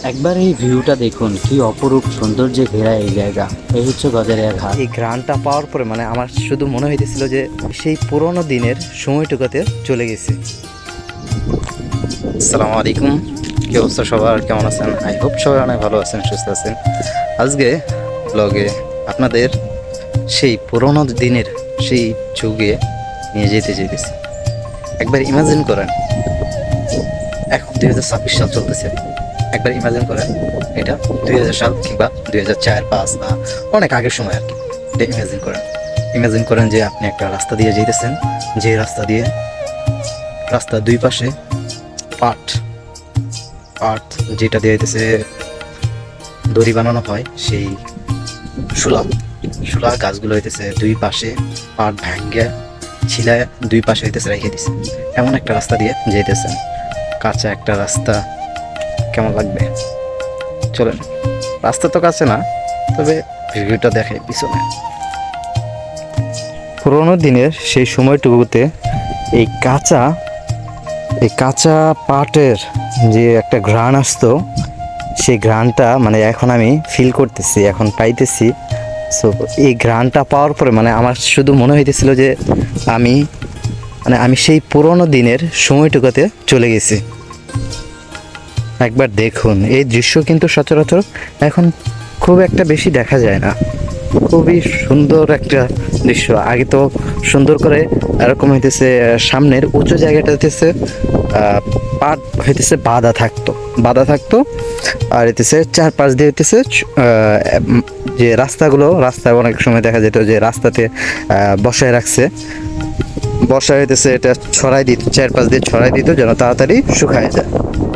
একবার এই ভিউটা দেখুন, কি অপরূপ সৌন্দর্যে ঘেরা এই জায়গা। এই হচ্ছে গজারিয়া ঘাট। এই ঘ্রাণটা পাওয়ার পরে মানে আমার শুধু মনে হইতেছিল যে সেই পুরোনো দিনের সময়টুকুতে চলে গেছি। আসসালামু আলাইকুম, কি অবস্থা সবার, কেমন আছেন? আই হোপ সবাই অনেক ভালো আছেন, সুস্থ আছেন। আজকে ব্লগে আপনাদের সেই পুরোনো দিনের সেই যুগে নিয়ে যেতে চাইতেছি। একবার ইমাজিন করেন, এখন 2026 সাল চলতেছে। একবার ইমাজিন করেন এটা 2000 সাল কিংবা 2004-5 বা অনেক আগের সময় আর কি। এটা ইমাজিন করেন যে আপনি একটা রাস্তা দিয়ে যেতেছেন, যে রাস্তা দিয়ে রাস্তার দুই পাশে পাট যেটা দিয়ে যেতেছে দড়ি বানানো হয়, সেই শুলা গাছগুলো হইতেছে দুই পাশে পাট ভাঙ্গে ছিলায় দুই পাশে হইতেছে রেখে দিছে। এমন একটা রাস্তা দিয়ে যেতেছেন, কাঁচা একটা রাস্তা। কেমন লাগবে চলেন, রাস্তা তো কাছে না, তবে ভিউটা দেখে পিছনে। পুরোনো দিনের সেই সময়টুকুতে এই কাঁচা পাটের যে একটা ঘ্রাণ আসতো, সেই ঘ্রাণটা মানে এখন আমি ফিল করতেছি, এখন পাইতেছি। সো এই ঘ্রাণটা পাওয়ার পরে মানে আমার শুধু মনে হইতেছিল যে আমি সেই পুরোনো দিনের সময়টুকুতে চলে গেছি। একবার দেখুন, এই দৃশ্য কিন্তু সচরাচর এখন খুব একটা বেশি দেখা যায় না। খুবই সুন্দর একটা দৃশ্য। আগে তো সুন্দর করে এরকম হইতেছে, সামনের উঁচু জায়গাটা হইতেছে পাট হইতেছে বাঁধা থাকতো, আর হইতেছে চারপাশ দিয়ে হইতেছে যে রাস্তায় অনেক সময় দেখা যেত যে রাস্তাতে বসায় হইতেছে, এটা ছড়াই দিত, চারপাশ দিয়ে ছড়াই দিত যেন তাড়াতাড়ি শুকায় যায়,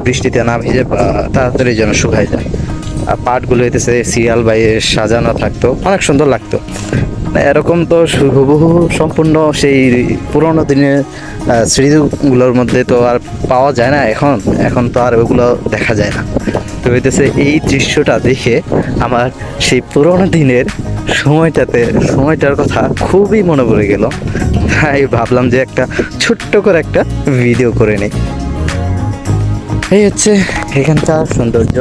বৃষ্টিতে না ভিজে তাড়াতাড়ি যেন শুকায় যায়। আর পাটগুলো হইতেছে সিরিয়াল বাইয়ে সাজানো থাকতো, অনেক সুন্দর লাগতো। এরকম তো হুবহু সম্পূর্ণ সেই পুরোনো দিনের স্মৃতিগুলোর মধ্যে তো আর পাওয়া যায় না। এখন তো আর ওগুলো দেখা যায় না। তো হইতেছে এই দৃশ্যটা দেখে আমার সেই পুরোনো দিনের সময়টার কথা খুবই মনে পড়ে গেল। তাই ভাবলাম যে একটা ছোট্ট করে একটা ভিডিও করে নিই। এই হচ্ছে এখানকার সৌন্দর্য।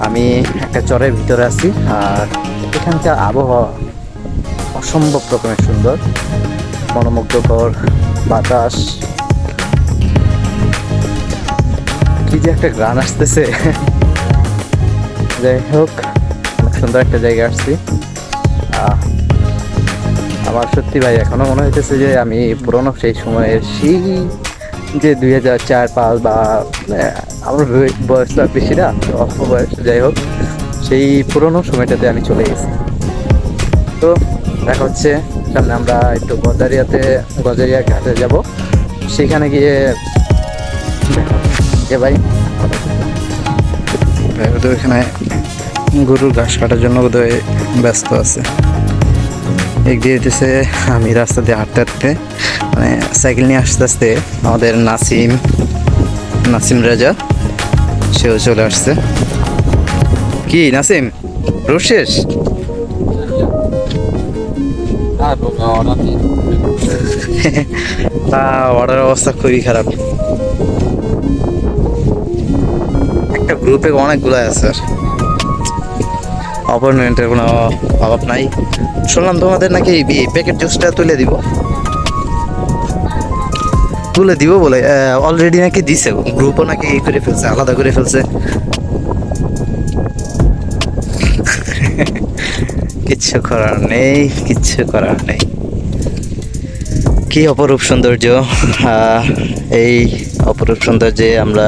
আমি একটা চরের ভিতরে আছি, আর এখানকার আবহাওয়া অসম্ভব রকমের সুন্দর, মনোমুগ্ধকর বাতাস, কি যে একটা গান আসতেছে। যাই হোক, অনেক সুন্দর একটা জায়গায় আসছি। আমার সত্যি ভাই এখনো মনে হইতেছে যে আমি পুরোনো সেই সময়ের সেই যে 2004-5 বা আমার বয়স তো আর বেশি না, অল্প বয়স, যাই হোক সেই পুরোনো সময়টাতে আমি চলে গেছি। তো দেখা হচ্ছে সামনে আমরা একটু গজারিয়া ঘাটে যাব, সেখানে গিয়ে ভাই এখানে গরুর ঘাস কাটার জন্য বোধহয় ব্যস্ত আছে। এক দিয়ে হইতেছে আমি রাস্তা দিয়ে হাঁটতে মানে সাইকেল নিয়ে আস্তে আমাদের নাসিম রাজা সেও চলে আসছে। কি নাসিম, রোড শেষ? অর্ডার অবস্থা খুবই খারাপ। একটা গ্রুপে অনেকগুলো আছে, অ্যাপয়েন্টমেন্টের কোনো অভাব নাই। শুনলাম তোমাদের নাকি প্যাকেট জুসটা তুলে দিব বলে অলরেডি নাকি দিছে, গ্রুপও নাকি করে ফেলছে, আলাদা করে ফেলছে। কিচ্ছু করার নেই। কি অপরূপ সৌন্দর্য! এই অপরূপ সৌন্দর্যে আমরা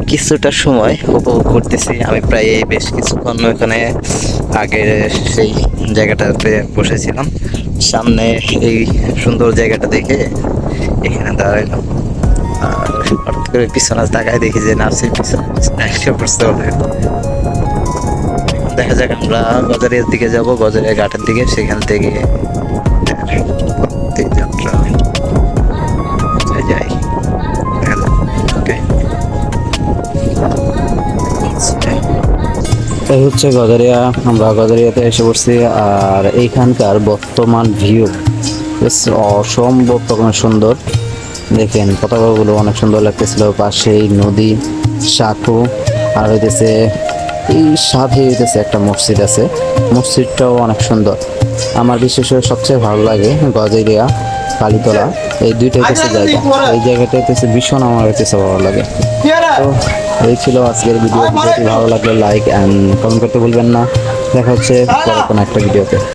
কিছুটা সময় উপভোগ করতেছি। আমি প্রায় বেশ কিছুক্ষণ এখানে আগে সেই জায়গাটাতে বসেছিলাম, সামনে এই সুন্দর জায়গাটা দেখে এখানে দাঁড়াইলাম। আর হঠাৎ করে পিছনে তাকায় দেখি যে নার্সির পিছনে বুঝতে পারবে। দেখা যাক, আমরা গজারিয়ার দিকে যাব, গজারিয়া ঘাটের দিকে, সেখান থেকে যাত্রা যাই। এই হচ্ছে গজারিয়া, আমরা গজারিয়াতে এসে পড়ছি। আর এইখানকার বর্তমান ভিউ বেশ অসম্ভব রকমের সুন্দর। দেখেন পতাকাগুলো অনেক সুন্দর লাগতেছিল, পাশেই নদী, সাঁকো, আর হইতেছে এই সাথে হইতেছে একটা মসজিদ আছে, মসজিদটাও অনেক সুন্দর। আমার বিশেষ করে সবচেয়ে ভালো লাগে গজারিয়া, কালীতলা, এই দুইটা হইতেছে জায়গা। এই জায়গাটা হইতেছে ভীষণ আমার হইতেছে ভালো লাগে। তো এই ছিল আজকের ভিডিও। ভিডিওটি ভালো লাগলে লাইক অ্যান্ড কমেন্ট করতে ভুলবেন না। দেখা হচ্ছে পরে কোনো একটা ভিডিওতে।